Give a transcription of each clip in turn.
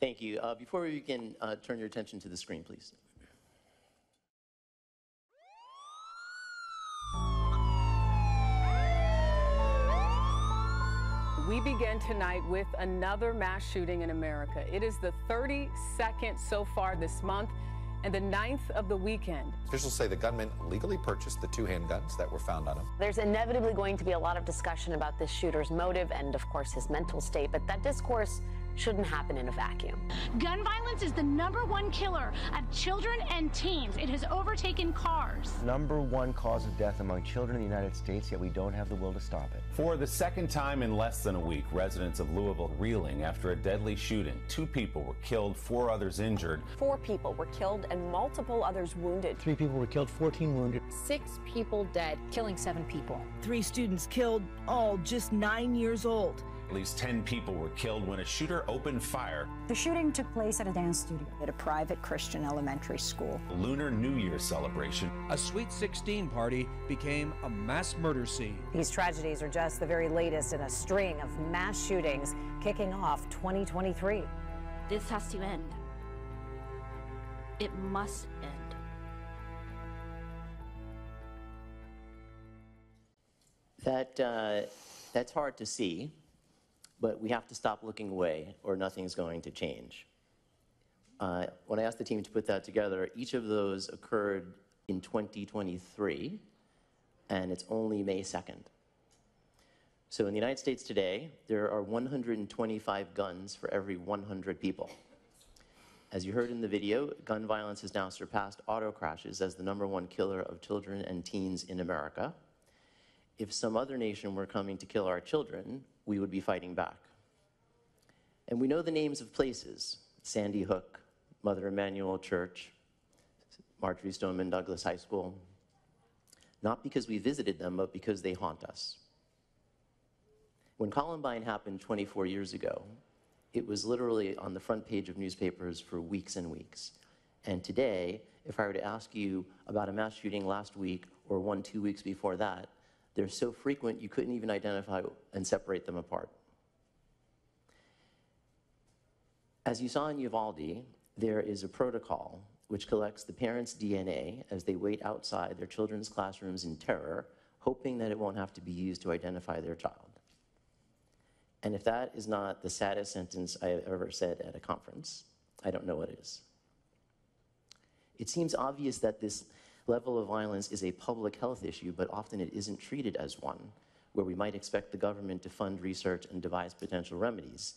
Thank you. Before we begin, turn your attention to the screen, please. We begin tonight with another mass shooting in America. It is the 32nd so far this month and the 9th of the weekend. Officials say the gunman legally purchased the 2 handguns that were found on him. There's inevitably going to be a lot of discussion about this shooter's motive and, of course, his mental state, but that discourse shouldn't happen in a vacuum. Gun violence is the #1 killer of children and teens. It has overtaken cars. #1 cause of death among children in the United States, yet we don't have the will to stop it. For the second time in less than a week, residents of Louisville reeling after a deadly shooting. 2 people were killed, 4 others injured. 4 people were killed and multiple others wounded. 3 people were killed, 14 wounded. 6 people dead, killing 7 people. 3 students killed, all just 9 years old. At least 10 people were killed when a shooter opened fire. The shooting took place at a dance studio at a private Christian elementary school. Lunar New Year celebration. A Sweet 16 party became a mass murder scene. These tragedies are just the very latest in a string of mass shootings kicking off 2023. This has to end. It must end. That's hard to see, but we have to stop looking away or nothing's going to change. When I asked the team to put that together, each of those occurred in 2023, and it's only May 2nd. So in the United States today, there are 125 guns for every 100 people. As you heard in the video, gun violence has now surpassed auto crashes as the #1 killer of children and teens in America. If some other nation were coming to kill our children, we would be fighting back. And we know the names of places: Sandy Hook, Mother Emanuel Church, Marjorie Stoneman Douglas High School, not because we visited them, but because they haunt us. When Columbine happened 24 years ago, it was literally on the front page of newspapers for weeks and weeks. And today, if I were to ask you about a mass shooting last week or 1-2 weeks before that, they're so frequent you couldn't even identify and separate them apart. As you saw in Uvalde, there is a protocol which collects the parents' DNA as they wait outside their children's classrooms in terror, hoping that it won't have to be used to identify their child. And if that is not the saddest sentence I have ever said at a conference, I don't know what is. It seems obvious that this level of violence is a public health issue, but often it isn't treated as one, where we might expect the government to fund research and devise potential remedies.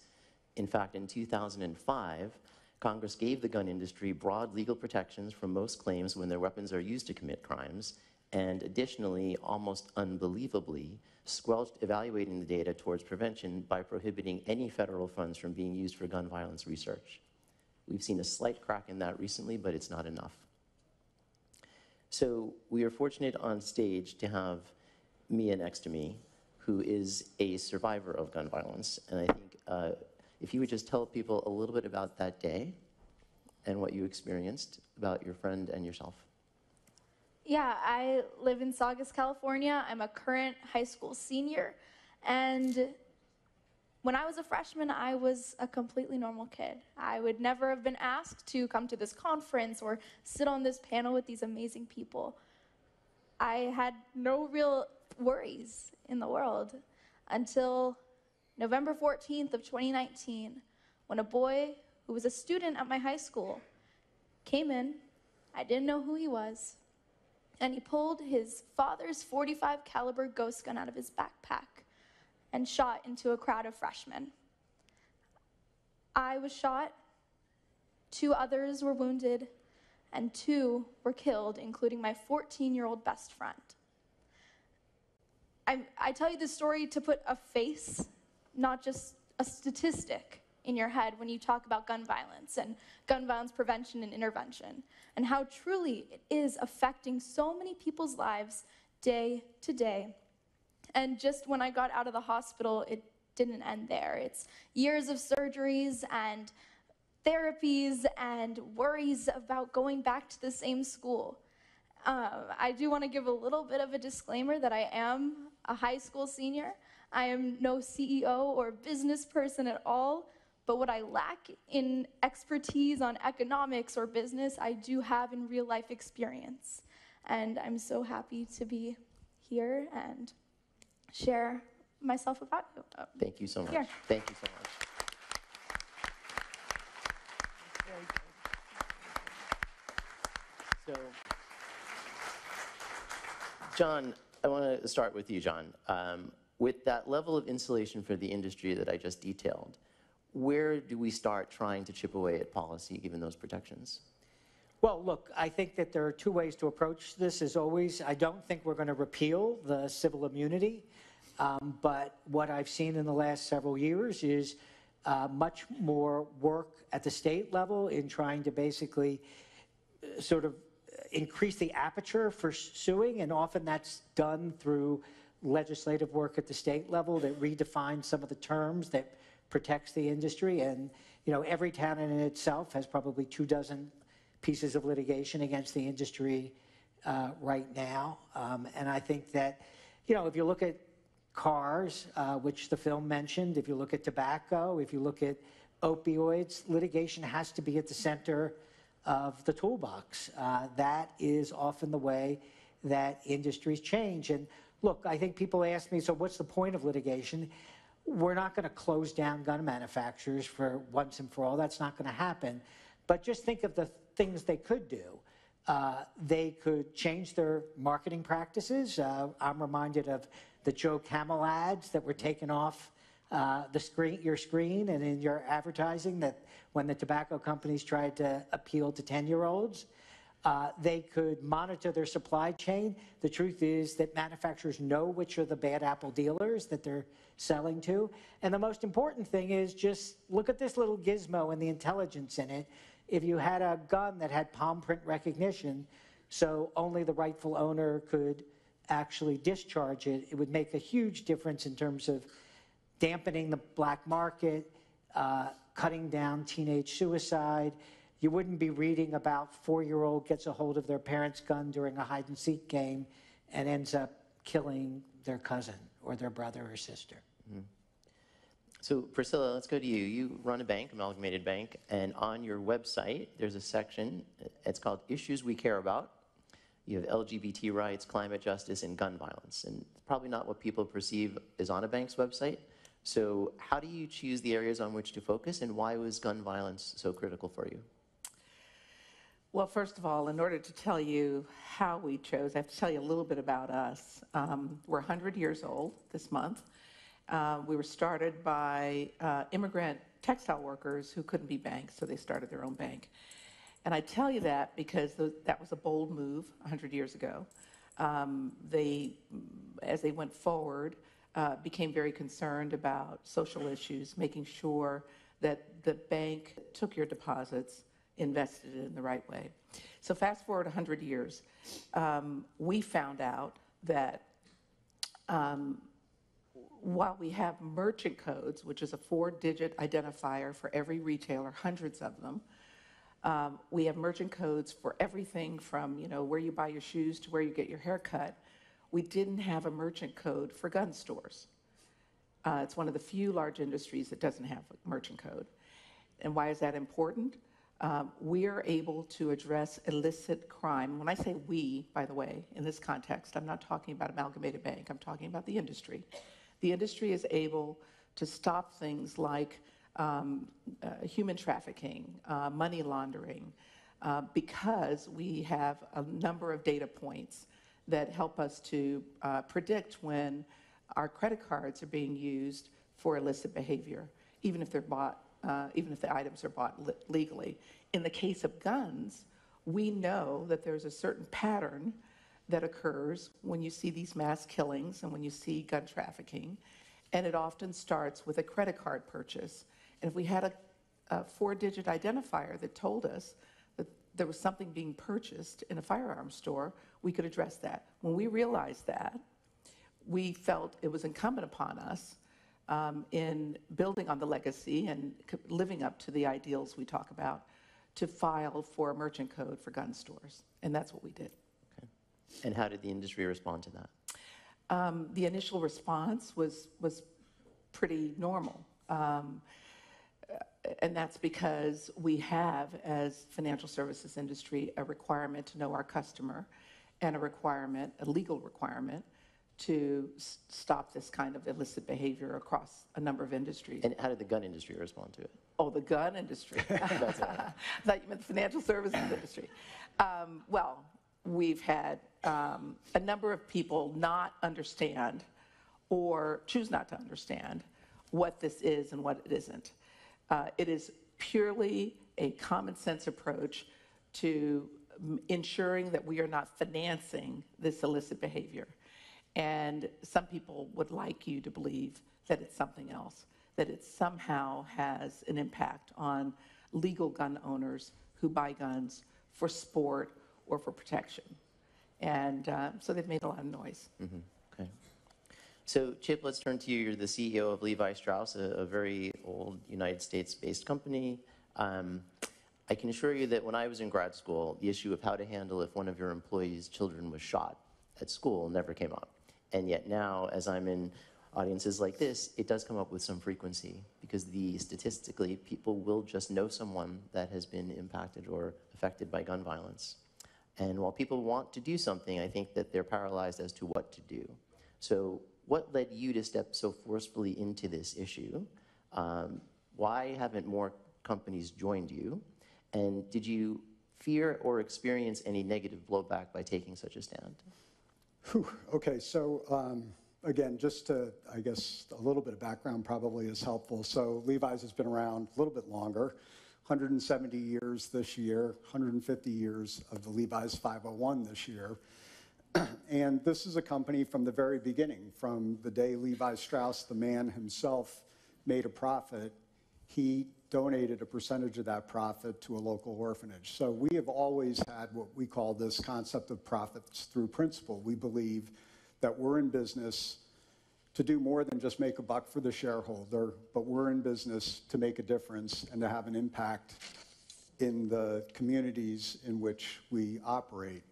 In fact, in 2005, Congress gave the gun industry broad legal protections from most claims when their weapons are used to commit crimes, and additionally, almost unbelievably, squelched evaluating the data towards prevention by prohibiting any federal funds from being used for gun violence research. We've seen a slight crack in that recently, but it's not enough. So we are fortunate on stage to have Mia next to me, who is a survivor of gun violence. And I think if you would just tell people a little bit about that day and what you experienced about your friend and yourself. Yeah, I live in Saugus, California. I'm a current high school senior. And when I was a freshman, I was a completely normal kid. I would never have been asked to come to this conference or sit on this panel with these amazing people. I had no real worries in the world until November 14th of 2019, when a boy who was a student at my high school came in. I didn't know who he was, and he pulled his father's .45 caliber ghost gun out of his backpack and shot into a crowd of freshmen. I was shot, 2 others were wounded, and 2 were killed, including my 14-year-old best friend. I tell you this story to put a face, not just a statistic, in your head when you talk about gun violence and gun violence prevention and intervention, and how truly it is affecting so many people's lives day to day. And just when I got out of the hospital, it didn't end there. It's years of surgeries and therapies and worries about going back to the same school. I do want to give a little bit of a disclaimer that I am a high school senior. I am no CEO or business person at all, But what I lack in expertise on economics or business, I do have in real life experience. And I'm so happy to be here and share myself about you. Thank you so much. Here. Thank you so much. So, John, I want to start with you, John. With that level of insulation for the industry that I just detailed, where do we start trying to chip away at policy given those protections? Well, look, I think that there are two ways to approach this. As always, I don't think we're going to repeal the civil immunity, but what I've seen in the last several years is much more work at the state level in trying to basically sort of increase the aperture for suing, and often that's done through legislative work at the state level that redefines some of the terms that protects the industry. And every town in itself has probably 24 pieces of litigation against the industry right now. And I think that, if you look at cars, which the film mentioned, if you look at tobacco, if you look at opioids, litigation has to be at the center of the toolbox. That is often the way that industries change. And look, I think people ask me, so what's the point of litigation? We're not going to close down gun manufacturers for once and for all. That's not going to happen. But just think of the things they could do. They could change their marketing practices. I'm reminded of the Joe Camel ads that were taken off your screen and in your advertising, that when the tobacco companies tried to appeal to 10-year-olds. They could monitor their supply chain. The truth is that manufacturers know which are the bad apple dealers that they're selling to. And the most important thing is just look at this little gizmo and the intelligence in it. If you had a gun that had palm print recognition, so only the rightful owner could actually discharge it, it would make a huge difference in terms of dampening the black market, cutting down teenage suicide. You wouldn't be reading about 4-year-old gets a hold of their parent's gun during a hide-and-seek game and ends up killing their cousin or their brother or sister. Mm-hmm. So Priscilla, let's go to you. You run a bank, Amalgamated Bank, and on your website, there's a section, it's called Issues We Care About. You have LGBT rights, climate justice, and gun violence. And it's probably not what people perceive is on a bank's website. So how do you choose the areas on which to focus, and why was gun violence so critical for you? Well, first of all, in order to tell you how we chose, I have to tell you a little bit about us. We're 100 years old this month. We were started by immigrant textile workers who couldn't be banks, so they started their own bank. And I tell you that because that was a bold move 100 years ago. As they went forward, became very concerned about social issues, making sure that the bank took your deposits, invested it in the right way. So fast forward 100 years, we found out that while we have merchant codes, which is a 4-digit identifier for every retailer, hundreds of them, we have merchant codes for everything from where you buy your shoes to where you get your hair cut. We didn't have a merchant code for gun stores. It's one of the few large industries that doesn't have a merchant code. And why is that important? We are able to address illicit crime. When I say we, by the way, in this context, I'm not talking about Amalgamated Bank, I'm talking about the industry. The industry is able to stop things like human trafficking, money laundering, because we have a number of data points that help us to predict when our credit cards are being used for illicit behavior, even if they're bought, even if the items are bought legally. In the case of guns, we know that there's a certain pattern that occurs when you see these mass killings and when you see gun trafficking, and it often starts with a credit card purchase. And if we had a 4-digit identifier that told us that there was something being purchased in a firearm store, we could address that. When we realized that, we felt it was incumbent upon us in building on the legacy and living up to the ideals we talk about, to file for a merchant code for gun stores. And that's what we did. Okay. And how did the industry respond to that? The initial response was pretty normal. And that's because we have, as financial services industry, a requirement to know our customer and a legal requirement to stop this kind of illicit behavior across a number of industries. And how did the gun industry respond to it? Oh, the gun industry. That's it. I thought you meant the financial services industry. Well, we've had a number of people not understand or choose not to understand what this is and what it isn't. It is purely a common sense approach to ensuring that we are not financing this illicit behavior. And some people would like you to believe that it's something else, that it somehow has an impact on legal gun owners who buy guns for sport or for protection. And so they've made a lot of noise. Mm-hmm. Okay. So, Chip, let's turn to you. You're the CEO of Levi Strauss, a very old United States-based company. I can assure you that when I was in grad school, the issue of how to handle if one of your employees' children was shot at school never came up. And yet now, as I'm in audiences like this, it does come up with some frequency because statistically, people will just know someone that has been impacted or affected by gun violence. And while people want to do something, I think that they're paralyzed as to what to do. So what led you to step so forcefully into this issue? Why haven't more companies joined you? And did you fear or experience any negative blowback by taking such a stand? Okay, so again, just to, I guess, a little bit of background probably is helpful. So Levi's has been around a little bit longer, 170 years this year, 150 years of the Levi's 501 this year. And this is a company from the very beginning, from the day Levi Strauss, the man himself, made a profit, he donated a percentage of that profit to a local orphanage. So we have always had what we call this concept of profits through principle. We believe that we're in business to do more than just make a buck for the shareholder, but we're in business to make a difference and to have an impact in the communities in which we operate.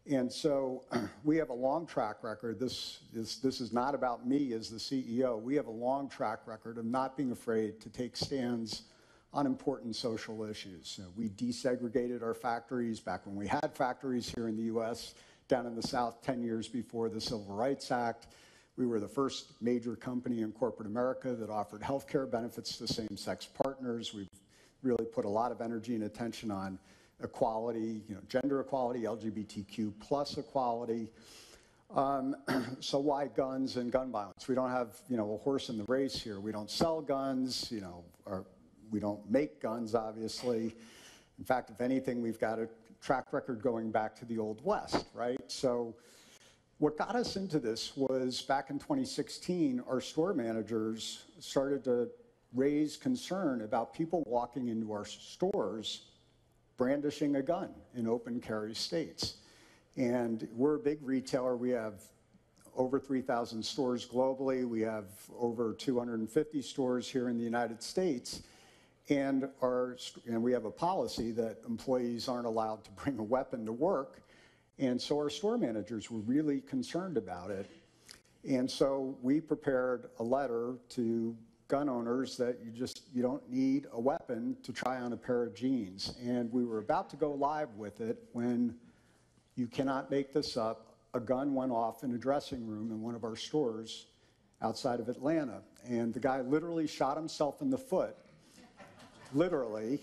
And so we have a long track record. This is not about me as the CEO. We have a long track record of not being afraid to take stands on important social issues. We desegregated our factories back when we had factories here in the U.S., down in the South 10 years before the Civil Rights Act. We were the first major company in corporate America that offered health care benefits to same-sex partners. We've really put a lot of energy and attention on equality, gender equality, LGBTQ plus equality. So why guns and gun violence? We don't have, a horse in the race here. We don't sell guns, or we don't make guns, obviously. In fact, if anything, we've got a track record going back to the Old West, right? So what got us into this was back in 2016, our store managers started to raise concern about people walking into our stores brandishing a gun in open carry states. And we're a big retailer. We have over 3,000 stores globally. We have over 250 stores here in the United States. And we have a policy that employees aren't allowed to bring a weapon to work. And so our store managers were really concerned about it. And so we prepared a letter to gun owners that you don't need a weapon to try on a pair of jeans. And we were about to go live with it when, you cannot make this up, a gun went off in a dressing room in one of our stores outside of Atlanta. And the guy literally shot himself in the foot, literally.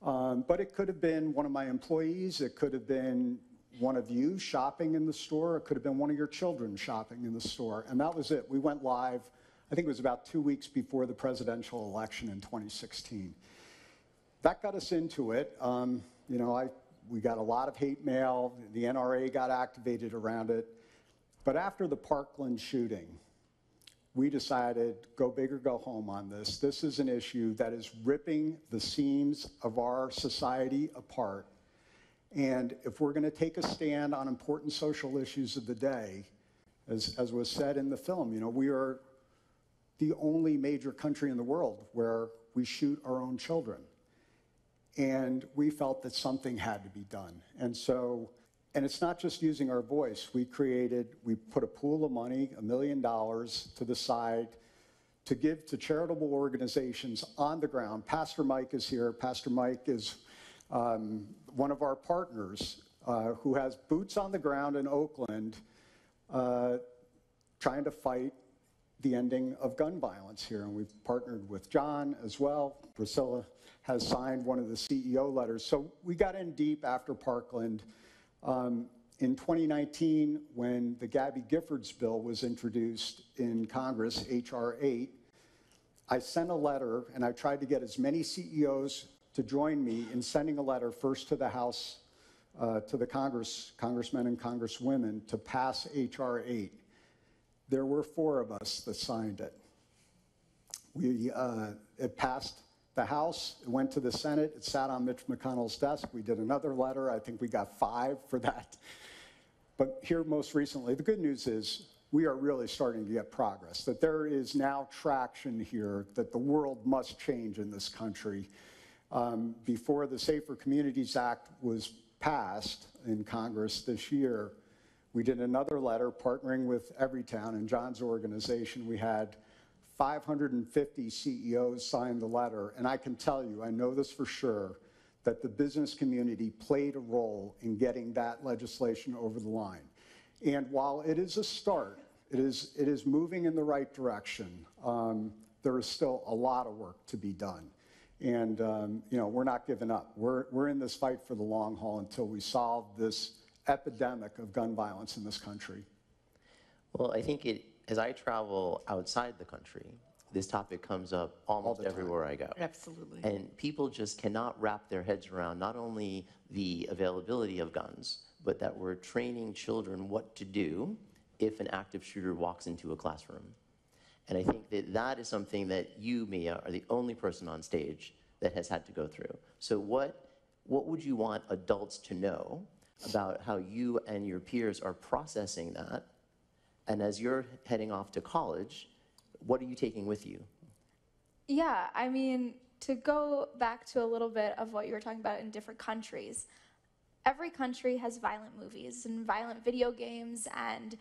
But it could have been one of my employees, it could have been one of you shopping in the store, it could have been one of your children shopping in the store. And that was it. We went live, I think it was about 2 weeks before the presidential election in 2016. That got us into it. We got a lot of hate mail. The NRA got activated around it. But after the Parkland shooting, we decided, go big or go home on this. This is an issue that is ripping the seams of our society apart. And if we're going to take a stand on important social issues of the day, as was said in the film, we are the only major country in the world where we shoot our own children. And we felt that something had to be done. And it's not just using our voice. We put a pool of money, $1 million, to the side to give to charitable organizations on the ground. Pastor Mike is here. Pastor Mike is one of our partners who has boots on the ground in Oakland trying to fight the ending of gun violence here. And we've partnered with John as well. Priscilla has signed one of the CEO letters. So we got in deep after Parkland. In 2019, when the Gabby Giffords bill was introduced in Congress, H.R. 8, I sent a letter, and I tried to get as many CEOs to join me in sending a letter first to the House, to the congressmen and congresswomen, to pass H.R. 8. There were 4 of us that signed it. It passed the House, it went to the Senate, it sat on Mitch McConnell's desk. We did another letter. I think we got 5 for that. But here most recently, the good news is we are really starting to get progress, that there is now traction here, that the world must change in this country. Before the Safer Communities Act was passed in Congress this year, we did another letter partnering with Everytown and John's organization. We had 550 CEOs sign the letter, and I can tell you, I know this for sure, that the business community played a role in getting that legislation over the line. And while it is a start, it is moving in the right direction, there is still a lot of work to be done. And you know, we're not giving up. We're in this fight for the long haul until we solve this epidemic of gun violence in this country. Well, I think as I travel outside the country, this topic comes up almost everywhere I go. Absolutely. And people just cannot wrap their heads around not only the availability of guns, but that we're training children what to do if an active shooter walks into a classroom. And I think that that is something that you, Mia, are the only person on stage that has had to go through. So what would you want adults to know about how you and your peers are processing that? And as you're heading off to college, what are you taking with you? Yeah, I mean, to go back to a little bit of what you were talking about in different countries, every country has violent movies and violent video games and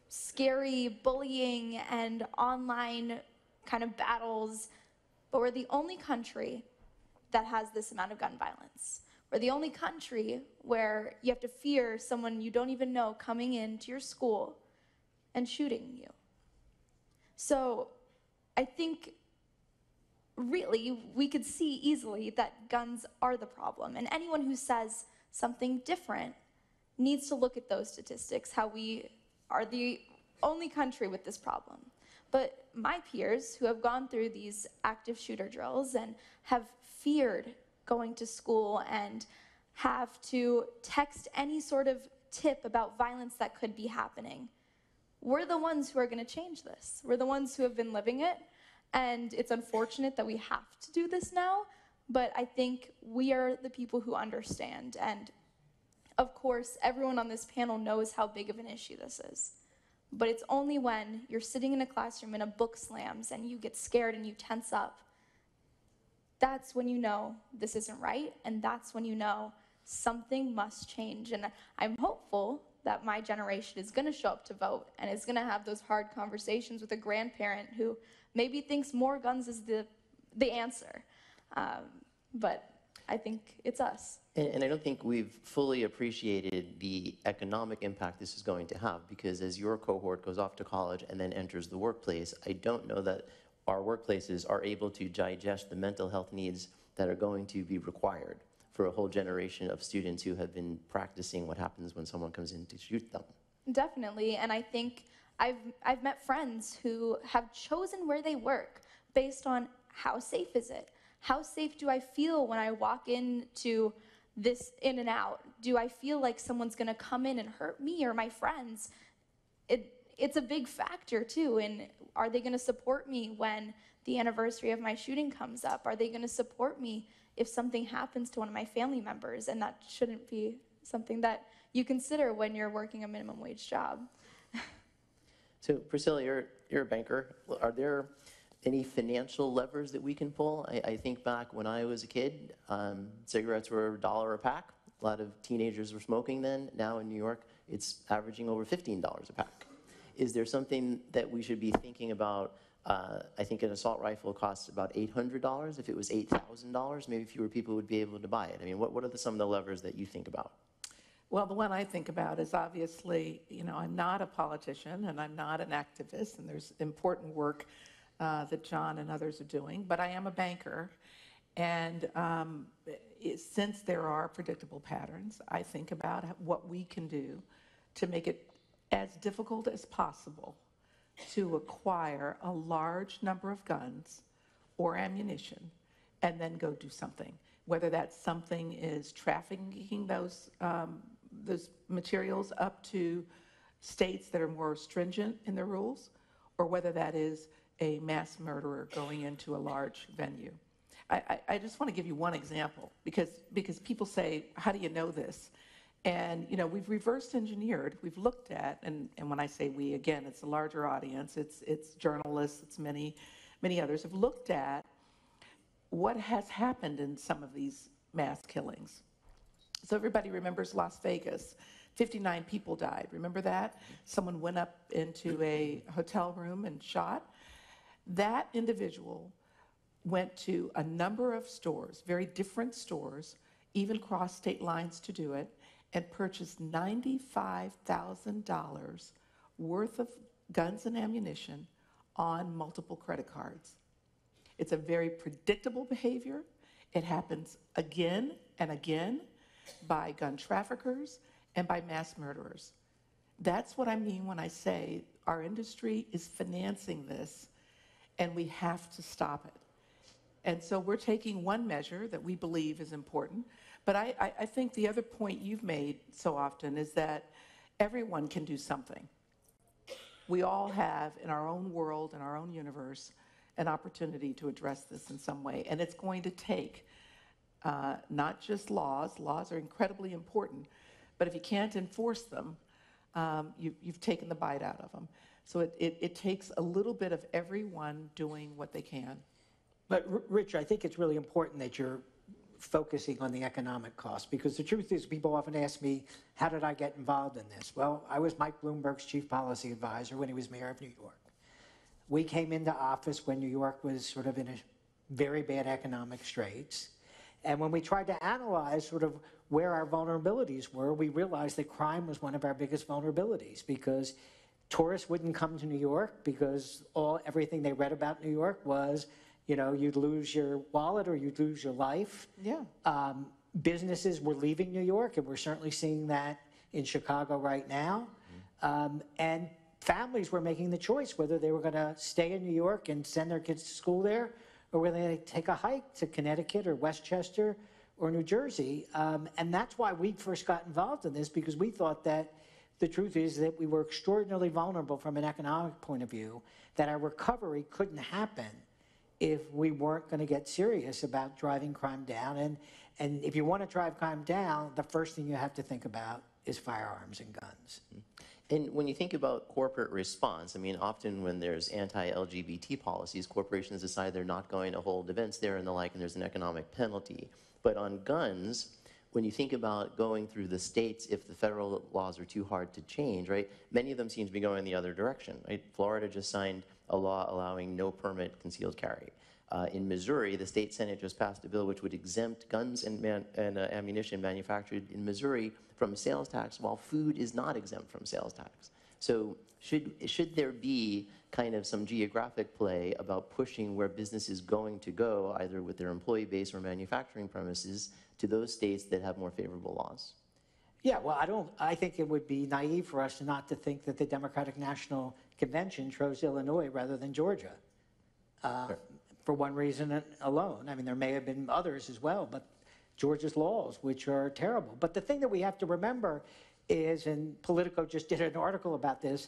scary bullying and online kind of battles, but we're the only country that has this amount of gun violence. We're the only country where you have to fear someone you don't even know coming into your school and shooting you. So I think really we could see easily that guns are the problem, and anyone who says something different needs to look at those statistics, how we are the only country with this problem. But my peers who have gone through these active shooter drills and have feared going to school and have to text any sort of tip about violence that could be happening, we're the ones who are going to change this. We're the ones who have been living it, and it's unfortunate that we have to do this now, but I think we are the people who understand. And of course, everyone on this panel knows how big of an issue this is. But it's only when you're sitting in a classroom and a book slams and you get scared and you tense up, that's when you know this isn't right, and that's when you know something must change. And I'm hopeful that my generation is going to show up to vote and is going to have those hard conversations with a grandparent who maybe thinks more guns is the answer. But I think it's us. And I don't think we've fully appreciated the economic impact this is going to have, because as your cohort goes off to college and then enters the workplace, I don't know that our workplaces are able to digest the mental health needs that are going to be required for a whole generation of students who have been practicing what happens when someone comes in to shoot them. Definitely, and I think I've met friends who have chosen where they work based on how safe is it? How safe do I feel when I walk into this in and out? Do I feel like someone's gonna come in and hurt me or my friends? It's a big factor too, and are they gonna support me when the anniversary of my shooting comes up? Are they gonna support me if something happens to one of my family members? And that shouldn't be something that you consider when you're working a minimum wage job. So Priscilla, you're a banker. Are there any financial levers that we can pull? I think back when I was a kid, cigarettes were $1 a pack. A lot of teenagers were smoking then. Now in New York, it's averaging over $15 a pack. Is there something that we should be thinking about I think an assault rifle costs about $800. If it was $8,000, maybe fewer people would be able to buy it. I mean, what are some of the levers that you think about? Well, the one I think about is obviously, I'm not a politician and I'm not an activist, and there's important work that John and others are doing, but I am a banker. And since there are predictable patterns, I think about what we can do to make it as difficult as possible to acquire a large number of guns or ammunition and then go do something. Whether that something is trafficking those materials up to states that are more stringent in their rules, or whether that is a mass murderer going into a large venue. I just want to give you one example, because people say, how do you know this? And we've reverse engineered, we've looked at, and when I say we, again, it's a larger audience, it's journalists, it's many others, have looked at what has happened in some of these mass killings. So everybody remembers Las Vegas. 59 people died. Remember that? Someone went up into a hotel room and shot. That individual went to a number of stores, very different stores, even crossed state lines to do it, and purchased $95,000 worth of guns and ammunition on multiple credit cards. It's a very predictable behavior. It happens again and again by gun traffickers and by mass murderers. That's what I mean when I say our industry is financing this, and we have to stop it. And so we're taking one measure that we believe is important, but I think the other point you've made so often is that everyone can do something. We all have, in our own world, in our own universe, an opportunity to address this in some way, and it's going to take not just laws. Laws are incredibly important, but if you can't enforce them, you've taken the bite out of them. So it takes a little bit of everyone doing what they can. But Rich, I think it's really important that you're focusing on the economic cost, because the truth is, people often ask me, how did I get involved in this? Well, I was Mike Bloomberg's chief policy advisor when he was mayor of New York. We came into office when New York was sort of in a very bad economic straits. And when we tried to analyze sort of where our vulnerabilities were, we realized that crime was one of our biggest vulnerabilities, because tourists wouldn't come to New York because everything they read about New York was, you'd lose your wallet or you'd lose your life. Yeah. Businesses were leaving New York, and we're certainly seeing that in Chicago right now. And families were making the choice whether they were going to stay in New York and send their kids to school there, or whether they take a hike to Connecticut or Westchester or New Jersey. And that's why we first got involved in this, because we thought that the truth is that we were extraordinarily vulnerable from an economic point of view, that our recovery couldn't happen if we weren't going to get serious about driving crime down. And if you want to drive crime down, the first thing you have to think about is firearms and guns. And when you think about corporate response, I mean, often when there's anti-LGBT policies, corporations decide they're not going to hold events there and the like, and there's an economic penalty. But on guns, when you think about going through the states, if the federal laws are too hard to change, right, many of them seem to be going the other direction, right? Florida just signed a law allowing no permit concealed carry. In Missouri, the state Senate just passed a bill which would exempt guns and ammunition manufactured in Missouri from sales tax, while food is not exempt from sales tax. So should there be kind of some geographic play about pushing where business is going to go, either with their employee base or manufacturing premises, to those states that have more favorable laws? Yeah, well, I think it would be naive for us not to think that the Democratic National Convention chose Illinois rather than Georgia. Sure. For one reason alone. I mean, there may have been others as well, but Georgia's laws, which are terrible. But the thing that we have to remember is, and Politico just did an article about this,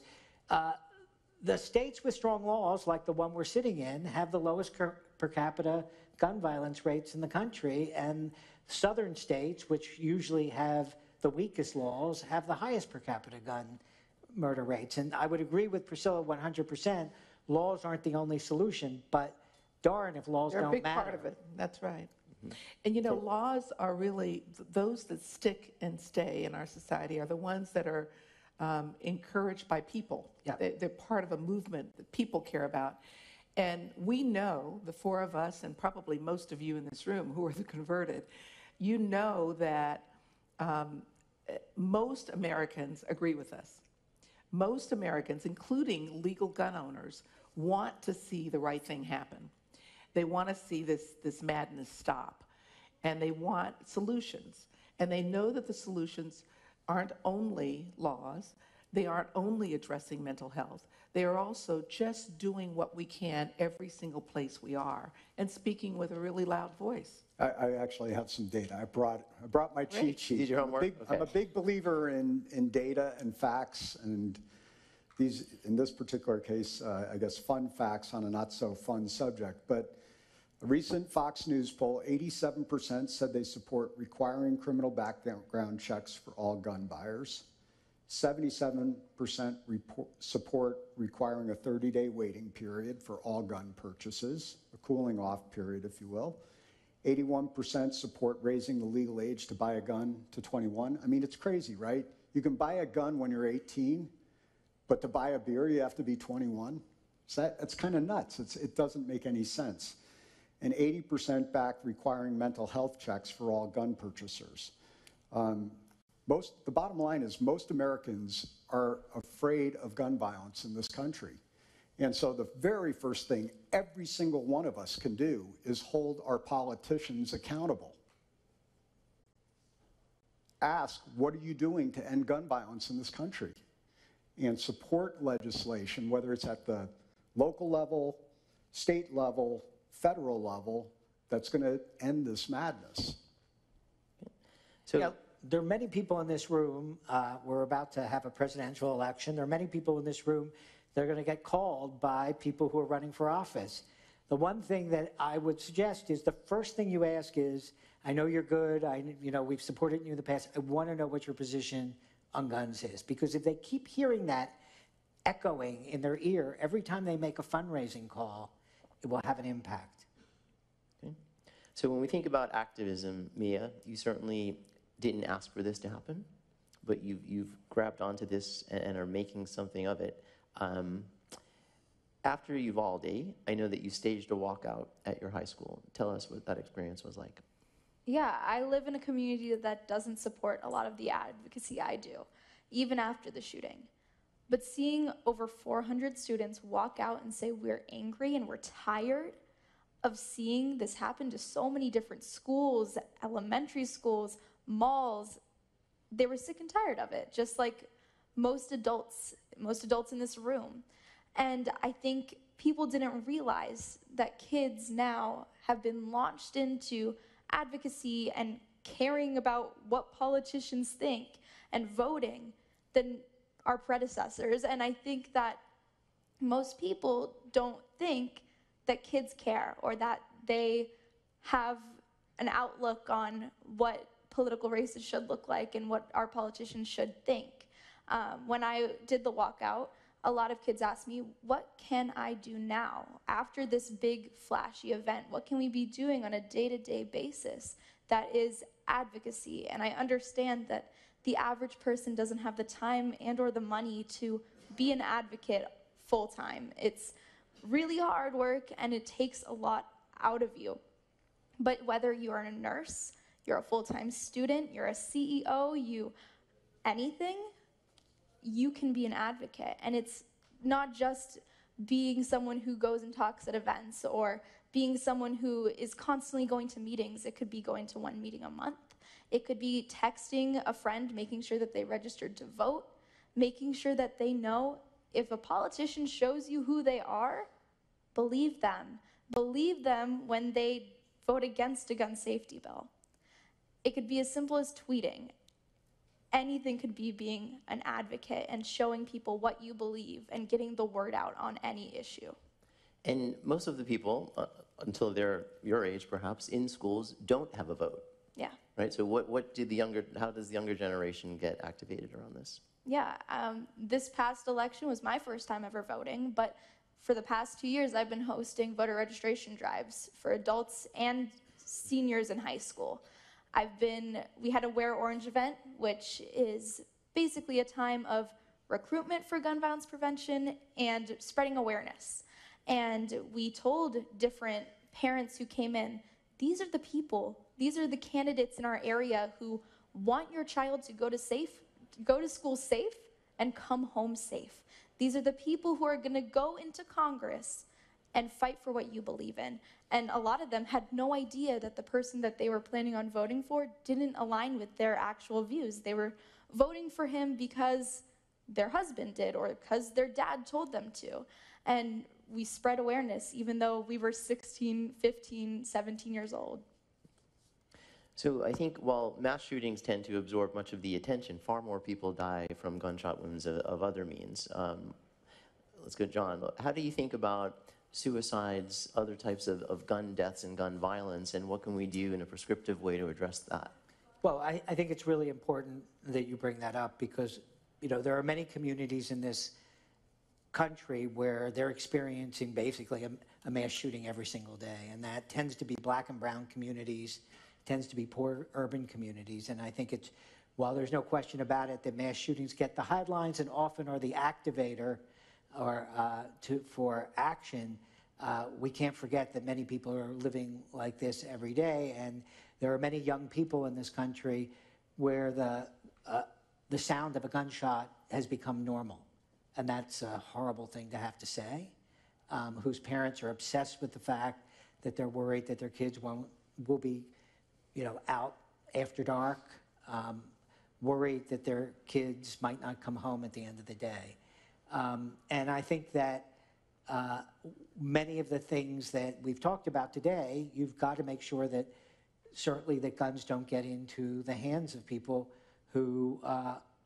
the states with strong laws, like the one we're sitting in, have the lowest per capita gun violence rates in the country, and southern states, which usually have the weakest laws, have the highest per capita gun murder rates. And I would agree with Priscilla 100%. Laws aren't the only solution, but darn if laws don't matter. They're a big part of it. That's right. And laws are really, those that stick and stay in our society are the ones that are encouraged by people. Yeah. They're part of a movement that people care about. And we know, the four of us, and probably most of you in this room who are the converted, you know that most Americans agree with us. Most Americans, including legal gun owners, want to see the right thing happen. They want to see this madness stop. And they want solutions. And they know that the solutions aren't only laws, they aren't only addressing mental health, they are also just doing what we can every single place we are and speaking with a really loud voice. I actually have some data. I brought my cheat sheet. Did your homework? I'm a big believer in data and facts, and these, in this particular case, I guess fun facts on a not so fun subject. But a recent Fox News poll, 87% said they support requiring criminal background checks for all gun buyers. 77% support requiring a 30-day waiting period for all gun purchases, a cooling off period, if you will. 81% support raising the legal age to buy a gun to 21. I mean, it's crazy, right? You can buy a gun when you're 18, but to buy a beer, you have to be 21. So that's kind of nuts. It doesn't make any sense. And 80% backed requiring mental health checks for all gun purchasers. The bottom line is most Americans are afraid of gun violence in this country. And so the very first thing every single one of us can do is hold our politicians accountable. Ask, what are you doing to end gun violence in this country? And support legislation, whether it's at the local level, state level, federal level, that's going to end this madness. So, you know, there are many people in this room, we're about to have a presidential election, there are many people in this room that are going to get called by people who are running for office. The one thing that I would suggest is the first thing you ask is, I know you're good, we've supported you in the past, I want to know what your position on guns is. Because if they keep hearing that echoing in their ear every time they make a fundraising call, it will have an impact. Okay. So when we think about activism, Mia, you certainly didn't ask for this to happen, but you've grabbed onto this and are making something of it. After Uvalde, I know that you staged a walkout at your high school. Tell us what that experience was like. Yeah, I live in a community that doesn't support a lot of the advocacy I do, even after the shooting. But seeing over 400 students walk out and say we're angry and we're tired of seeing this happen to so many different schools, elementary schools, malls, they were sick and tired of it, just like most adults in this room. And I think people didn't realize that kids now have been launched into advocacy and caring about what politicians think and voting than our predecessors. And I think that most people don't think that kids care or that they have an outlook on what political races should look like and what our politicians should think. When I did the walkout, a lot of kids asked me, what can I do now after this big flashy event? What can we be doing on a day-to-day basis that is advocacy? And I understand that the average person doesn't have the time and or the money to be an advocate full-time. It's really hard work and it takes a lot out of you. But whether you're a nurse, you're a full-time student, you're a CEO, anything, you can be an advocate. And it's not just being someone who goes and talks at events or being someone who is constantly going to meetings. It could be going to one meeting a month. It could be texting a friend, making sure that they registered to vote, making sure that they know if a politician shows you who they are, believe them. Believe them when they vote against a gun safety bill. It could be as simple as tweeting. Anything could be being an advocate and showing people what you believe and getting the word out on any issue. And most of the people, until they're your age perhaps, in schools don't have a vote. Yeah. Right? So how does the younger generation get activated around this? Yeah, this past election was my first time ever voting, but for the past 2 years I've been hosting voter registration drives for adults and seniors in high school. We had a Wear Orange event, which is basically a time of recruitment for gun violence prevention and spreading awareness. And we told different parents who came in, these are the people, these are the candidates in our area who want your child to go to school safe and come home safe. These are the people who are going to go into Congress and fight for what you believe in. And a lot of them had no idea that the person that they were planning on voting for didn't align with their actual views. They were voting for him because their husband did or because their dad told them to. And we spread awareness even though we were 16, 15, 17 years old. So I think while mass shootings tend to absorb much of the attention, far more people die from gunshot wounds of other means. Let's go, John. How do you think about suicides, other types of gun deaths and gun violence, and what can we do in a prescriptive way to address that? Well, I think it's really important that you bring that up because, you know, there are many communities in this country where they're experiencing basically a mass shooting every single day, and that tends to be black and brown communities, tends to be poor urban communities, and I think it's, while there's no question about it that mass shootings get the headlines and often are the activator or for action, we can't forget that many people are living like this every day, and there are many young people in this country where the sound of a gunshot has become normal, and that's a horrible thing to have to say, whose parents are obsessed with the fact that they're worried that their kids will be, you know, out after dark, worried that their kids might not come home at the end of the day. And I think that many of the things that we've talked about today, you've got to make sure that certainly that guns don't get into the hands of people who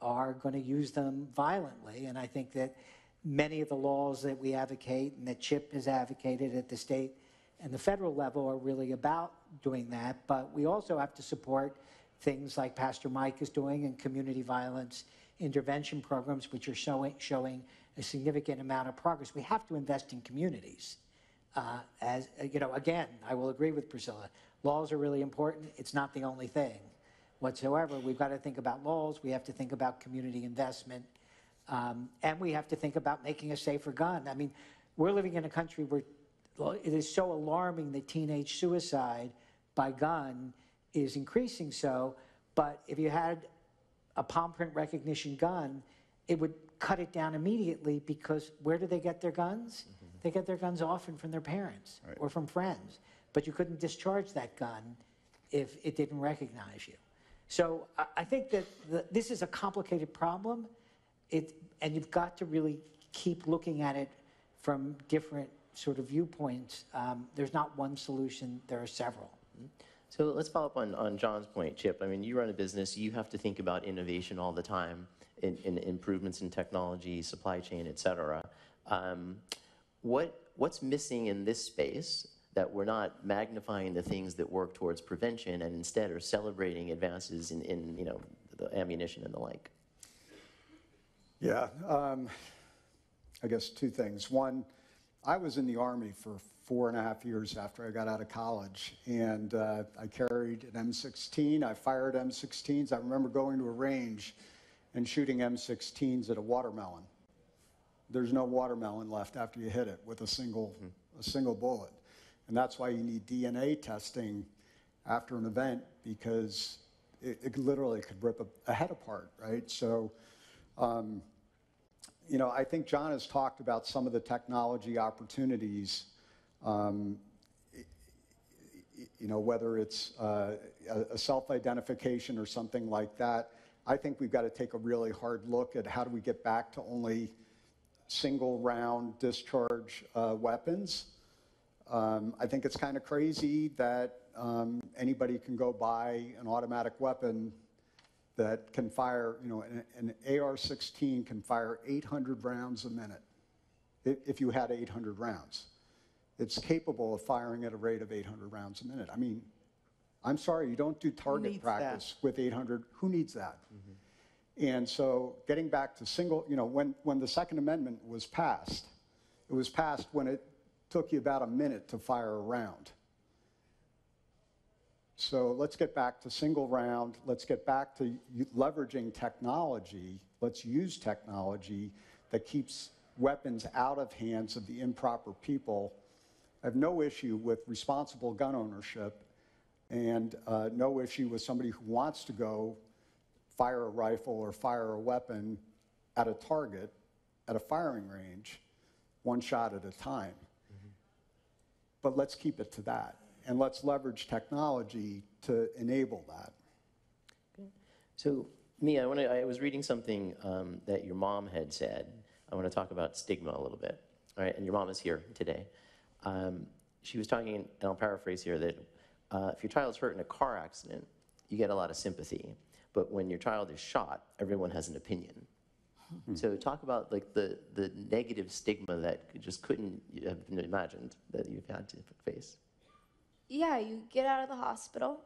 are going to use them violently. And I think that many of the laws that we advocate and that CHIP has advocated at the state and the federal level are really about doing that. But we also have to support things like Pastor Mike is doing and community violence intervention programs, which are showing a significant amount of progress. We have to invest in communities. As you know, again, I will agree with Priscilla. Laws are really important. It's not the only thing whatsoever. We've got to think about laws. We have to think about community investment. And we have to think about making a safer gun. I mean, we're living in a country where it is so alarming that teenage suicide by gun is increasing so, but if you had a palm print recognition gun, it would cut it down immediately because where do they get their guns? Mm-hmm. They get their guns often from their parents or from friends, but you couldn't discharge that gun if it didn't recognize you. So I think that this is a complicated problem, and you've got to really keep looking at it from different sort of viewpoints. There's not one solution, there are several. So let's follow up on John's point, Chip. I mean, you run a business, you have to think about innovation all the time, in improvements in technology, supply chain, et cetera. What's missing in this space that we're not magnifying the things that work towards prevention and instead are celebrating advances in you know, the ammunition and the like? Yeah, I guess two things. One, I was in the Army for 4.5 years after I got out of college, and I carried an M16. I fired M16s. I remember going to a range and shooting M16s at a watermelon. There's no watermelon left after you hit it with a single bullet. And that's why you need DNA testing after an event, because it literally could rip a head apart, right? So, you know, I think John has talked about some of the technology opportunities, you know, whether it's a self-identification or something like that. I think we've got to take a really hard look at how do we get back to only single round discharge weapons. I think it's kind of crazy that anybody can go buy an automatic weapon that can fire, you know, an AR-16 can fire 800 rounds a minute if you had 800 rounds. It's capable of firing at a rate of 800 rounds a minute. I mean, I'm sorry, you don't do target practice with 800. Who needs that? Mm-hmm. And so getting back to single, you know, when the Second Amendment was passed, it was passed when it took you about a minute to fire a round. So let's get back to single round. Let's get back to leveraging technology. Let's use technology that keeps weapons out of hands of the improper people. I have no issue with responsible gun ownership and no issue with somebody who wants to go fire a rifle or fire a weapon at a target at a firing range, one shot at a time. But let's keep it to that, and let's leverage technology to enable that. Okay. So, Mia, I was reading something that your mom had said. I want to talk about stigma a little bit. All right, and your mom is here today. She was talking, and I'll paraphrase here, that if your child's hurt in a car accident, you get a lot of sympathy. But when your child is shot, everyone has an opinion. So talk about like the negative stigma that just couldn't have been imagined that you've had to face. Yeah, you get out of the hospital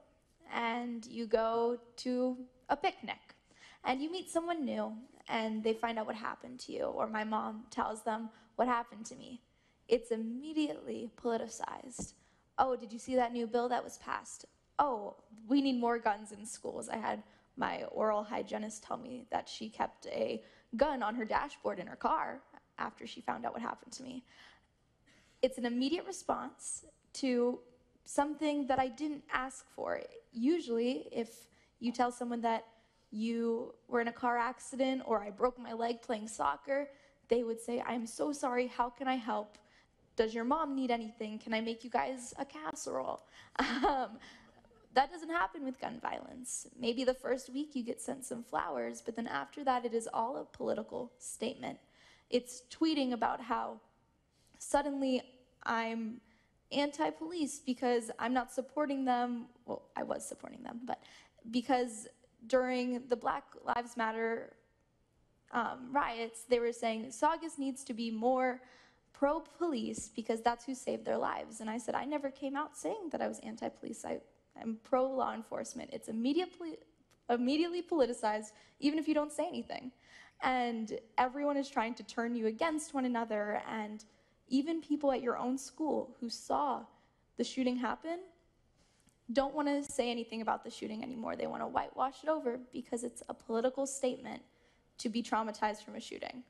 and you go to a picnic and you meet someone new and they find out what happened to you, or my mom tells them what happened to me. It's immediately politicized. Oh, did you see that new bill that was passed? Oh, we need more guns in schools. I had my oral hygienist tell me that she kept a gun on her dashboard in her car after she found out what happened to me. It's an immediate response to something that I didn't ask for. Usually, if you tell someone that you were in a car accident or I broke my leg playing soccer, they would say, I'm so sorry, how can I help? Does your mom need anything? Can I make you guys a casserole? That doesn't happen with gun violence. Maybe the first week you get sent some flowers, but then after that it is all a political statement. It's tweeting about how suddenly I'm anti-police because I'm not supporting them. Well, I was supporting them, but because during the Black Lives Matter riots, they were saying Saugus needs to be more pro-police because that's who saved their lives. And I said, I never came out saying that I was anti-police. I'm pro-law enforcement. It's immediately politicized, even if you don't say anything. And everyone is trying to turn you against one another, and even people at your own school who saw the shooting happen don't want to say anything about the shooting anymore. They want to whitewash it over because it's a political statement to be traumatized from a shooting.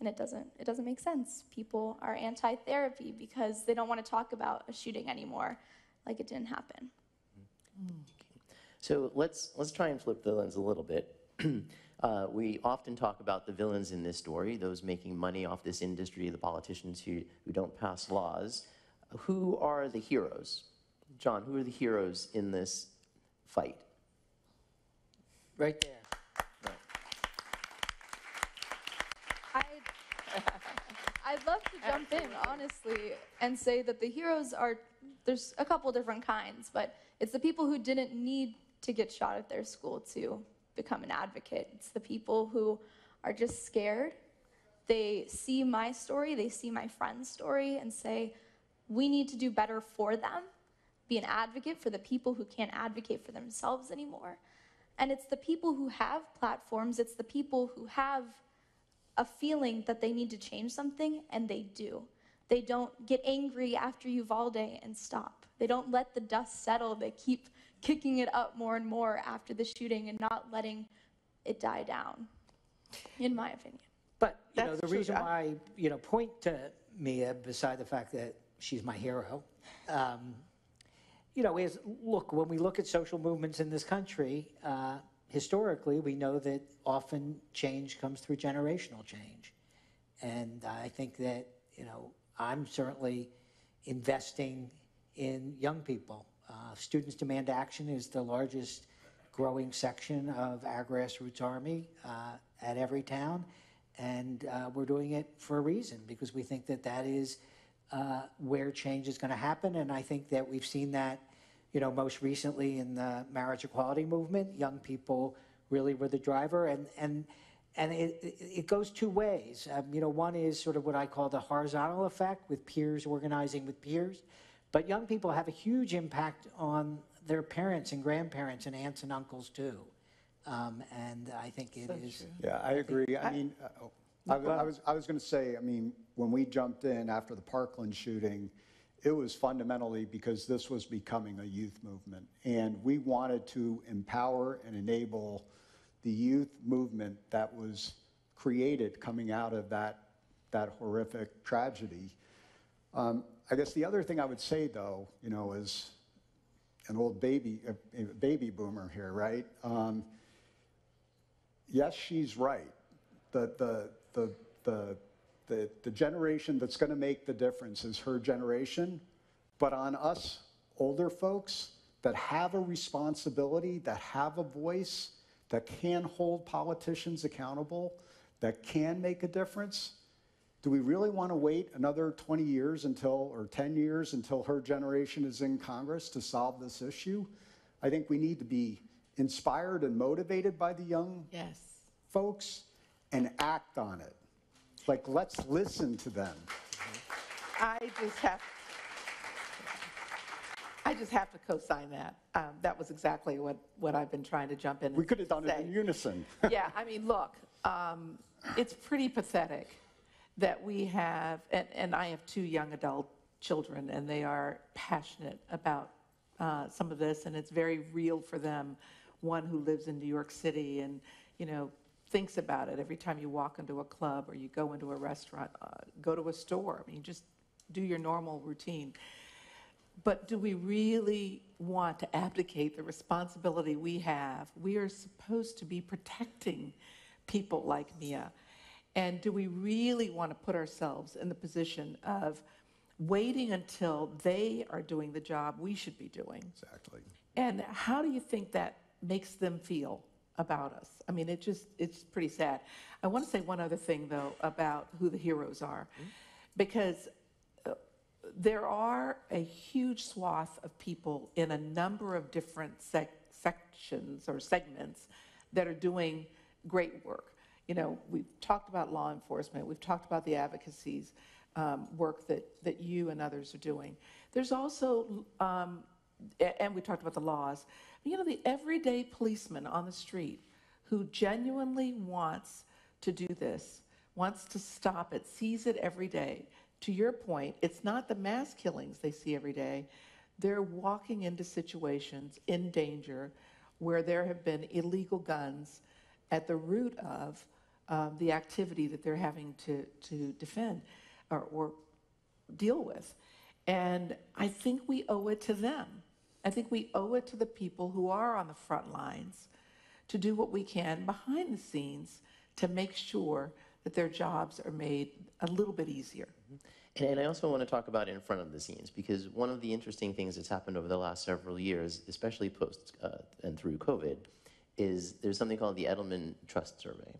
And it doesn't make sense. People are anti-therapy because they don't want to talk about a shooting anymore like it didn't happen. So let's try and flip the lens a little bit. We often talk about the villains in this story, those making money off this industry, the politicians who don't pass laws. Who are the heroes? John, who are the heroes in this fight? Right there. I'd love to jump in, honestly, and say that the heroes are, there's a couple different kinds, but it's the people who didn't need to get shot at their school to become an advocate. It's the people who are just scared. They see my story, they see my friend's story, and say, we need to do better for them, be an advocate for the people who can't advocate for themselves anymore. And it's the people who have platforms, it's the people who have a feeling that they need to change something, and they do. They don't get angry after Uvalde and stop. They don't let the dust settle. They keep kicking it up more and more after the shooting and not letting it die down, in my opinion. But the reason why I point to Mia, beside the fact that she's my hero, is look, when we look at social movements in this country, historically, we know that often change comes through generational change. And I think that, I'm certainly investing in young people. Students Demand Action is the largest growing section of our grassroots army at every town. And we're doing it for a reason, because we think that that is where change is going to happen. And I think that we've seen that most recently in the marriage equality movement. Young people really were the driver, and it goes two ways. One is sort of what I call the horizontal effect, with peers organizing with peers, but young people have a huge impact on their parents and grandparents and aunts and uncles too, and I think it is. Yeah, I agree. I was going to say, when we jumped in after the Parkland shooting, it was fundamentally because this was becoming a youth movement, and we wanted to empower and enable the youth movement that was created coming out of that that horrific tragedy. I guess the other thing I would say, though, you know, as an old baby boomer here, right? Yes, she's right. The generation that's going to make the difference is her generation, but on us older folks that have a responsibility, that have a voice, that can hold politicians accountable, that can make a difference, do we really want to wait another 20 years until, or 10 years until her generation is in Congress to solve this issue? I think we need to be inspired and motivated by the young folks and act on it. Like, let's listen to them. I just have to co-sign that. That was exactly what I've been trying to jump in and We could have done say. it in unison. Yeah, I mean, look, it's pretty pathetic that we have, and I have 2 young adult children, and they are passionate about some of this, and it's very real for them. One who lives in New York City and, you know, thinks about it every time you walk into a club or you go into a restaurant, go to a store. I mean, just do your normal routine. But do we really want to abdicate the responsibility we have? We are supposed to be protecting people like Mia. And do we really want to put ourselves in the position of waiting until they are doing the job we should be doing? Exactly. And how do you think that makes them feel about us? I mean, it's pretty sad. I want to say one other thing, though, about who the heroes are, because there are a huge swath of people in a number of different sections or segments that are doing great work. You know, we've talked about law enforcement, we've talked about the advocacies work that you and others are doing. There's also, and we talked about the laws, you know, the everyday policeman on the street who genuinely wants to do this, wants to stop it, sees it every day. To your point, it's not the mass killings they see every day. They're walking into situations in danger where there have been illegal guns at the root of the activity that they're having to defend or deal with. And I think we owe it to them. I think we owe it to the people who are on the front lines to do what we can behind the scenes to make sure that their jobs are made a little bit easier. And I also want to talk about in front of the scenes, because one of the interesting things that's happened over the last several years, especially post and through COVID, is there's something called the Edelman Trust Survey.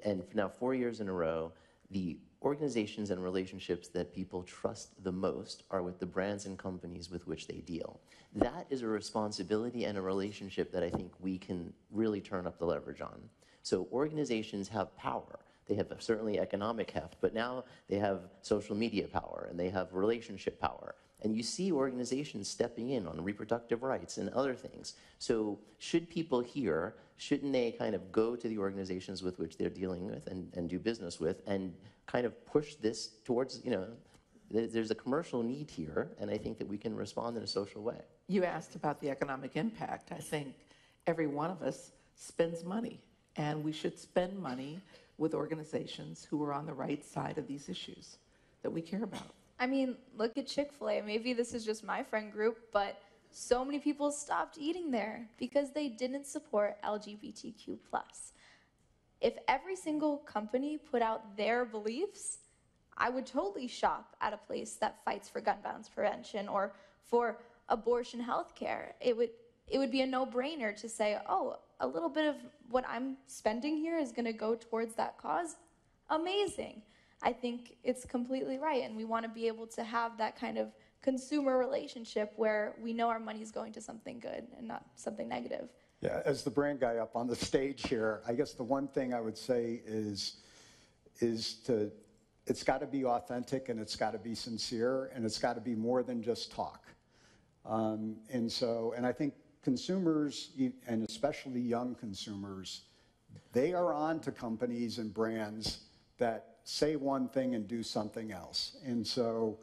And now 4 years in a row, the organizations and relationships that people trust the most are with the brands and companies with which they deal. That is a responsibility and a relationship that I think we can really turn up the leverage on. So organizations have power. They have certainly economic heft, but now they have social media power and they have relationship power. And you see organizations stepping in on reproductive rights and other things. So should people here, shouldn't they kind of go to the organizations with which they're dealing with and do business with and kind of push this towards, you know, there's a commercial need here, and I think that we can respond in a social way. You asked about the economic impact. I think every one of us spends money, and we should spend money with organizations who are on the right side of these issues that we care about. I mean, look at Chick-fil-A. Maybe this is just my friend group, but so many people stopped eating there because they didn't support LGBTQ+. If every single company put out their beliefs, I would totally shop at a place that fights for gun violence prevention or for abortion health care. It would be a no-brainer to say, oh, a little bit of what I'm spending here is going to go towards that cause. Amazing. I think it's completely right, and we want to be able to have that kind of consumer relationship where we know our money's going to something good and not something negative. Yeah, as the brand guy up on the stage here, I guess the one thing I would say is it's got to be authentic and it's got to be sincere and it's got to be more than just talk. And I think consumers, and especially young consumers, they are on to companies and brands that say one thing and do something else. And so,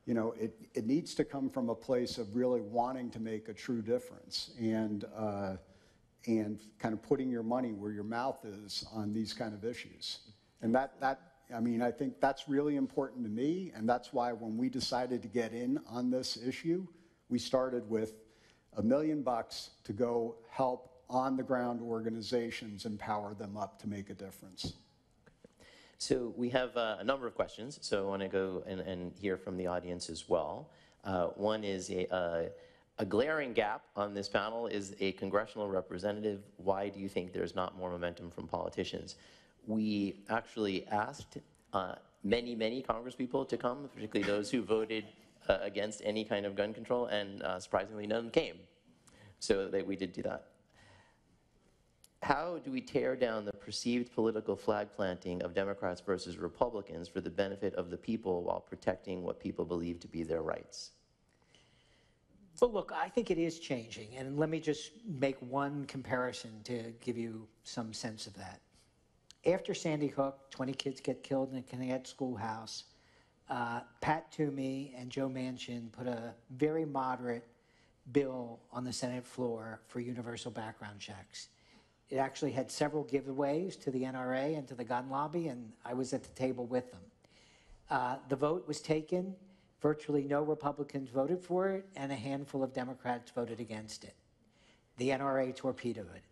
you know, it needs to come from a place of really wanting to make a true difference and kind of putting your money where your mouth is on these kind of issues. And that I mean, I think that's really important to me, and that's why when we decided to get in on this issue, we started with $1 million to go help on-the-ground organizations, empower them up to make a difference. So we have a number of questions, so I want to go and hear from the audience as well. One is a glaring gap on this panel is a congressional representative. Why do you think there's not more momentum from politicians? We actually asked many congresspeople to come, particularly those who voted against any kind of gun control, and surprisingly none came. So we did do that. How do we tear down the perceived political flag planting of Democrats versus Republicans for the benefit of the people while protecting what people believe to be their rights? Well, look, I think it is changing, and let me just make one comparison to give you some sense of that. After Sandy Hook, 20 kids get killed in a Connecticut schoolhouse. Pat Toomey and Joe Manchin put a very moderate bill on the Senate floor for universal background checks. It actually had several giveaways to the NRA and to the gun lobby, and I was at the table with them. The vote was taken. Virtually no Republicans voted for it, and a handful of Democrats voted against it. The NRA torpedoed it.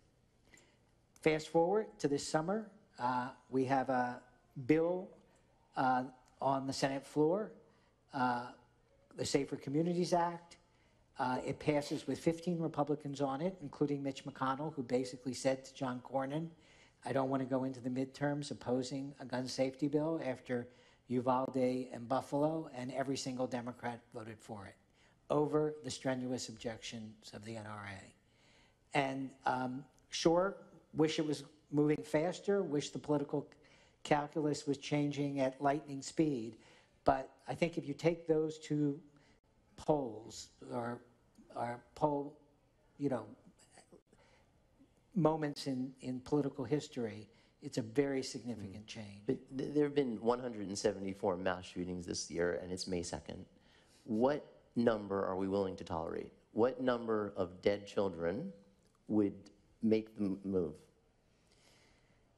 Fast forward to this summer, we have a bill on the Senate floor, the Safer Communities Act. It passes with 15 Republicans on it, including Mitch McConnell, who basically said to John Cornyn, I don't want to go into the midterms opposing a gun safety bill after Uvalde and Buffalo, and every single Democrat voted for it over the strenuous objections of the NRA. And sure, wish it was moving faster, wish the political calculus was changing at lightning speed, but I think if you take those two polls or poll, moments in political history, it's a very significant change. But there have been 174 mass shootings this year, and it's May 2nd. What number are we willing to tolerate? What number of dead children would make them move?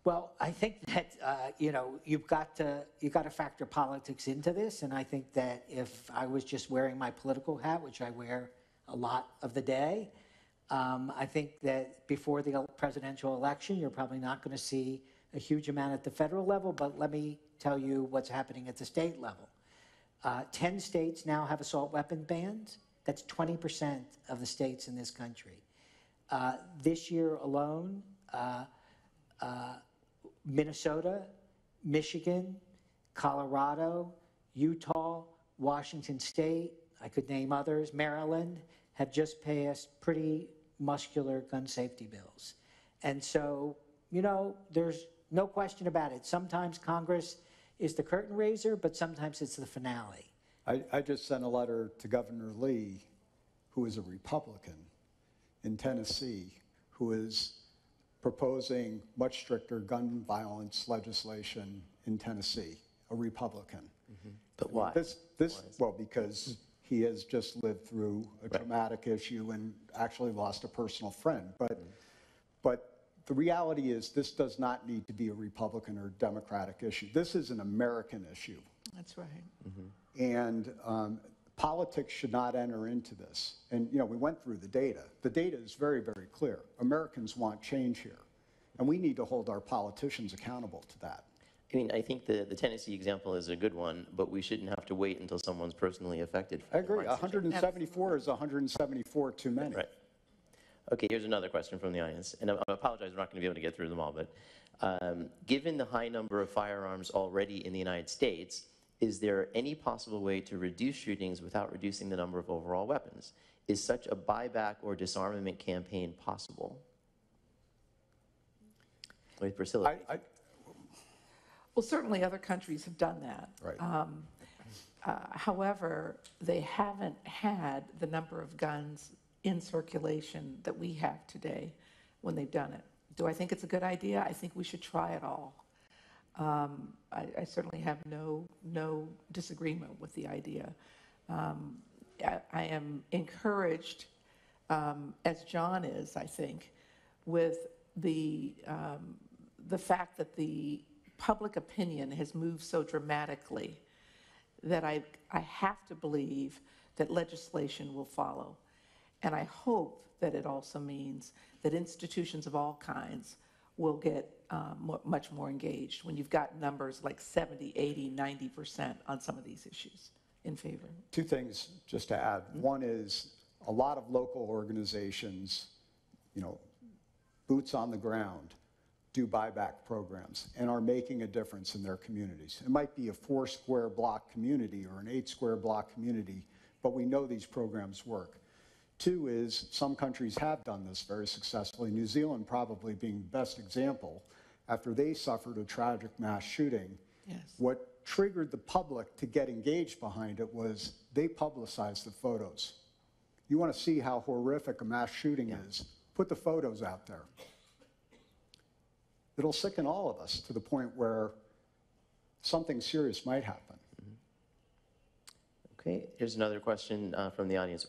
Well, I think that you've got to factor politics into this, and I think that if I was just wearing my political hat, which I wear a lot of the day, I think that before the presidential election, you're probably not going to see a huge amount at the federal level, but let me tell you what's happening at the state level. 10 states now have assault weapon bans. That's 20% of the states in this country. This year alone, Minnesota, Michigan, Colorado, Utah, Washington State, I could name others, Maryland, have just passed pretty muscular gun safety bills. And so, there's no question about it. Sometimes Congress is the curtain raiser, but sometimes it's the finale. I just sent a letter to Governor Lee, who is a Republican in Tennessee, who is proposing much stricter gun violence legislation in Tennessee, a Republican. Mm-hmm. But why? Well, because he has just lived through a traumatic issue and actually lost a personal friend. But the reality is this does not need to be a Republican or Democratic issue. This is an American issue. That's right. Mm-hmm. And politics should not enter into this. And, we went through the data. The data is very, very clear. Americans want change here. And we need to hold our politicians accountable to that. I mean, I think the Tennessee example is a good one, but we shouldn't have to wait until someone's personally affected. I agree. 174 is 174 too many. Right. Okay, here's another question from the audience. And I apologize, we're not going to be able to get through them all, but given the high number of firearms already in the United States, is there any possible way to reduce shootings without reducing the number of overall weapons? Is such a buyback or disarmament campaign possible? Wait, Priscilla. Well, certainly other countries have done that. Right. However, they haven't had the number of guns in circulation that we have today when they've done it. Do I think it's a good idea? I think we should try it all. I certainly have no disagreement with the idea. I am encouraged, as John is, I think, with the fact that the public opinion has moved so dramatically that I have to believe that legislation will follow. And I hope that it also means that institutions of all kinds will get much more engaged when you've got numbers like 70, 80, 90% on some of these issues in favor. Two things just to add. One is a lot of local organizations, boots on the ground, do buyback programs and are making a difference in their communities. It might be a 4-square block community or an 8-square block community, but we know these programs work. Two is some countries have done this very successfully, New Zealand probably being the best example. After they suffered a tragic mass shooting, what triggered the public to get engaged behind it was they publicized the photos. You want to see how horrific a mass shooting is, put the photos out there. It'll sicken all of us to the point where something serious might happen. Okay, here's another question from the audience.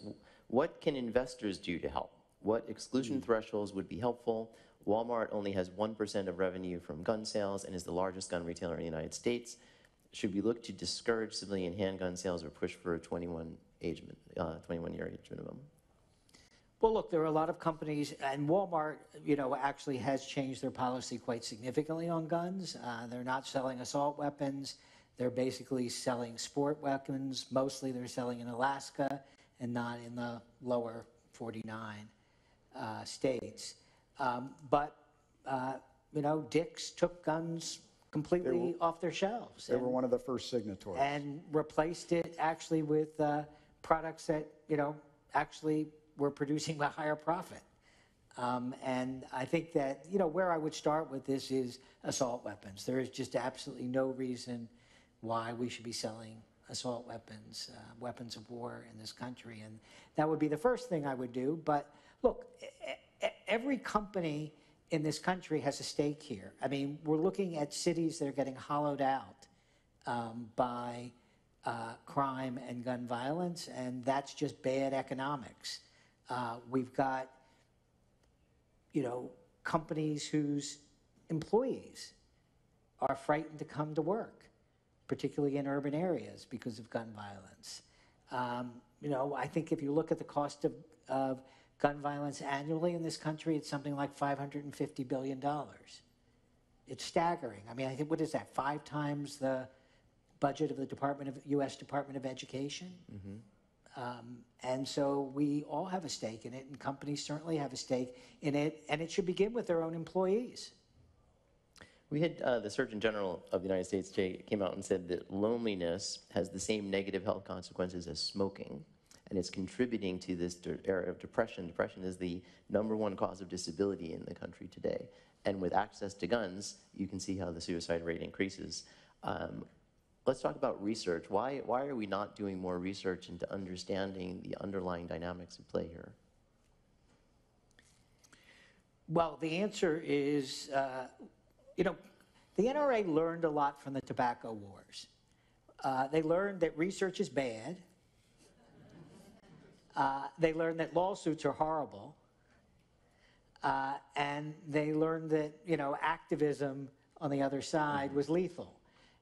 What can investors do to help? What exclusion thresholds would be helpful? Walmart only has 1% of revenue from gun sales and is the largest gun retailer in the United States. Should we look to discourage civilian handgun sales or push for a 21-year age minimum? Well, look, there are a lot of companies, and Walmart, actually has changed their policy quite significantly on guns. They're not selling assault weapons. They're basically selling sport weapons. Mostly they're selling in Alaska and not in the lower 49 states. Dick's took guns completely off their shelves. They were one of the first signatories. And replaced it actually with products that, actually were producing a higher profit. And I think that, where I would start with this is assault weapons. There is just absolutely no reason why we should be selling assault weapons, weapons of war in this country. And that would be the first thing I would do. But look, every company in this country has a stake here. I mean, we're looking at cities that are getting hollowed out by crime and gun violence, and that's just bad economics. We've got, companies whose employees are frightened to come to work, particularly in urban areas because of gun violence. I think if you look at the cost of gun violence annually in this country, it's something like $550 billion. It's staggering. I mean, I think, what is that, 5 times the budget of the U.S. Department of Education? And so we all have a stake in it, and companies certainly have a stake in it, and it should begin with their own employees. We had the Surgeon General of the United States came out and said that loneliness has the same negative health consequences as smoking, and it's contributing to this era of depression. Depression is the #1 cause of disability in the country today. And with access to guns, you can see how the suicide rate increases. Let's talk about research. Why are we not doing more research into understanding the underlying dynamics at play here? Well, the answer is, the NRA learned a lot from the tobacco wars. They learned that research is bad. They learned that lawsuits are horrible. And they learned that, activism on the other side was lethal.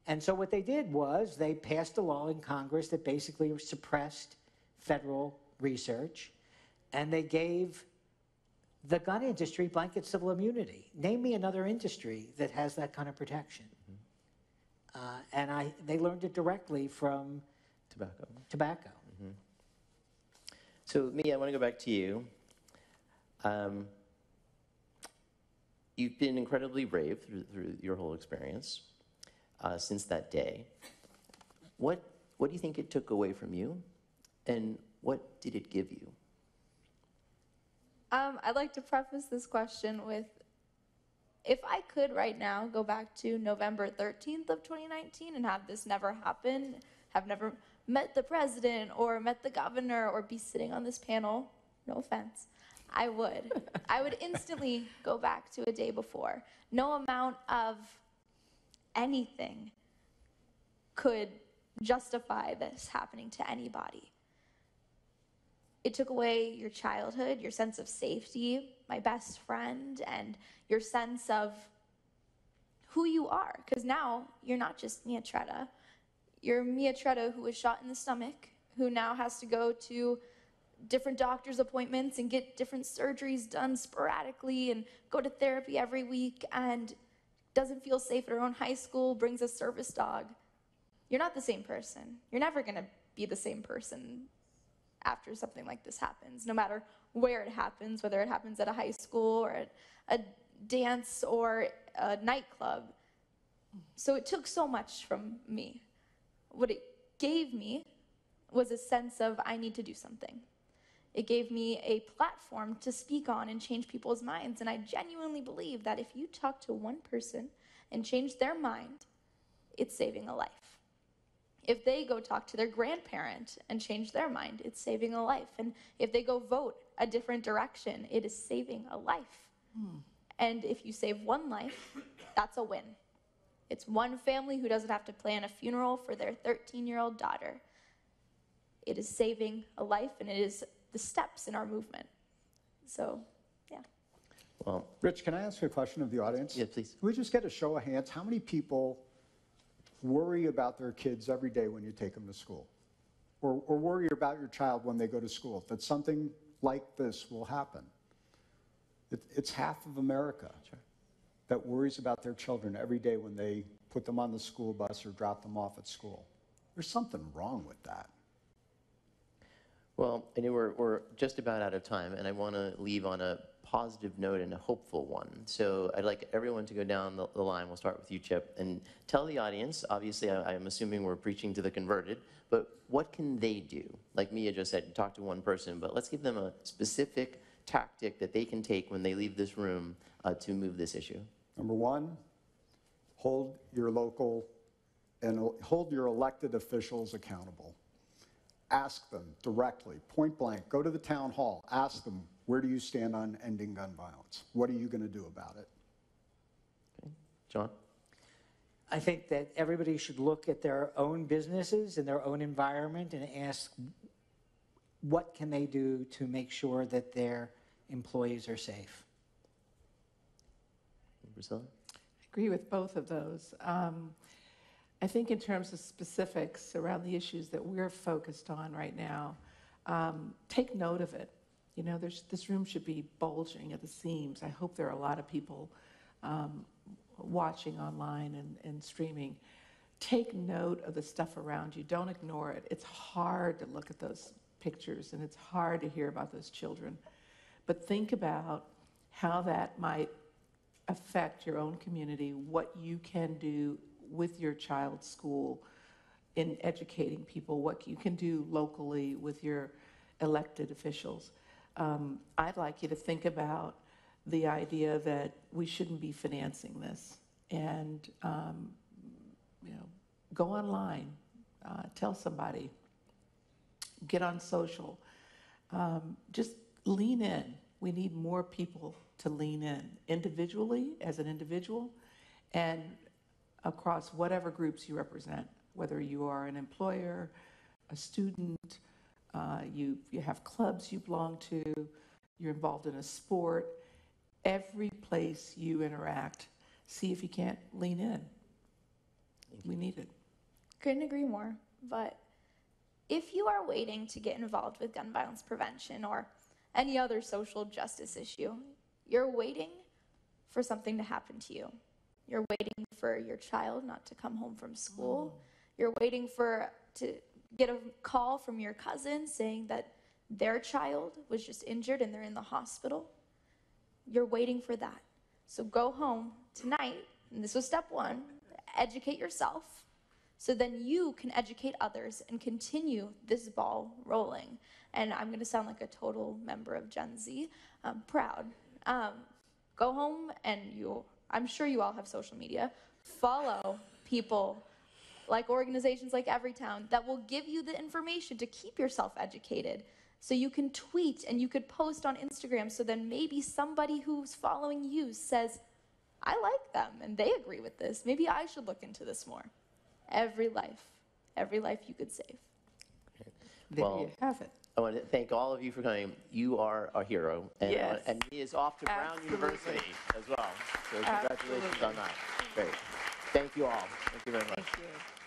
And so what they did was they passed a law in Congress that basically suppressed federal research, and they gave the gun industry blanket civil immunity. Name me another industry that has that kind of protection. And they learned it directly from tobacco. So, Mia, I want to go back to you. You've been incredibly brave through your whole experience since that day. What do you think it took away from you, and what did it give you? I'd like to preface this question with, if I could right now go back to November 13th of 2019 and have this never happen, have never met the president or met the governor or be sitting on this panel, no offense, I would. I would instantly go back to a day before. No amount of anything could justify this happening to anybody. It took away your childhood, your sense of safety, my best friend, and your sense of who you are. Because now you're not just Mia Tretta. You're Mia Tretta who was shot in the stomach, who now has to go to different doctor's appointments and get different surgeries done sporadically and go to therapy every week and doesn't feel safe at her own high school, brings a service dog. You're not the same person. You're never going to be the same person after something like this happens, no matter where it happens, whether it happens at a high school or at a dance or a nightclub. So it took so much from me. What it gave me was a sense of, I need to do something. It gave me a platform to speak on and change people's minds. And I genuinely believe that if you talk to one person and change their mind, it's saving a life. If they go talk to their grandparent and change their mind, it's saving a life. And if they go vote a different direction, it is saving a life. And if you save one life, that's a win. It's one family who doesn't have to plan a funeral for their 13-year-old daughter. It is saving a life, and it is the steps in our movement. So, yeah. Well, Rich, can I ask you a question of the audience? Yeah, please. Can we just get a show of hands? How many people worry about their kids every day when you take them to school? Or worry about your child when they go to school, that something like this will happen? It's half of America that worries about their children every day when they put them on the school bus or drop them off at school. There's something wrong with that. Well, I know we're just about out of time, and I want to leave on a positive note and a hopeful one. So I'd like everyone to go down the line. We'll start with you, Chip, and tell the audience, obviously I'm assuming we're preaching to the converted, but what can they do? Like Mia just said, talk to one person, but let's give them a specific tactic that they can take when they leave this room to move this issue. Number one, hold your local and hold your elected officials accountable. Ask them directly, point blank, go to the town hall, ask them, where do you stand on ending gun violence? What are you going to do about it? Okay. John? I think that everybody should look at their own businesses and their own environment and ask, what can they do to make sure that their employees are safe? Priscilla? I agree with both of those. I think in terms of specifics around the issues that we're focused on right now, take note of it. You know, this room should be bulging at the seams. I hope there are a lot of people watching online and streaming. Take note of the stuff around you. Don't ignore it. It's hard to look at those pictures, and it's hard to hear about those children. But think about how that might affect your own community, what you can do with your child's school in educating people, what you can do locally with your elected officials. I'd like you to think about the idea that we shouldn't be financing this, and you know, go online, tell somebody, get on social, just lean in. We need more people to lean in individually, as an individual, and across whatever groups you represent, whether you are an employer, a student, you have clubs you belong to, you're involved in a sport. Every place you interact, see if you can't lean in. We need it. Couldn't agree more. But if you are waiting to get involved with gun violence prevention or any other social justice issue, you're waiting for something to happen to you. You're waiting for your child not to come home from school. You're waiting to get a call from your cousin saying that their child was just injured and they're in the hospital. You're waiting for that. So go home tonight, and this was step one, educate yourself, so then you can educate others and continue this ball rolling. And I'm going to sound like a total member of Gen Z. I'm proud. Go home, and I'm sure you all have social media. Follow people like organizations like Everytown that will give you the information to keep yourself educated. So you can tweet and you could post on Instagram, so then maybe somebody who's following you says, I like them and they agree with this. Maybe I should look into this more. Every life you could save. There you have it. I want to thank all of you for coming. You are a hero. And, Yes. and he is off to Brown Absolutely. University as well. So congratulations on that. Great. Thank you all. Thank you very much. Thank you.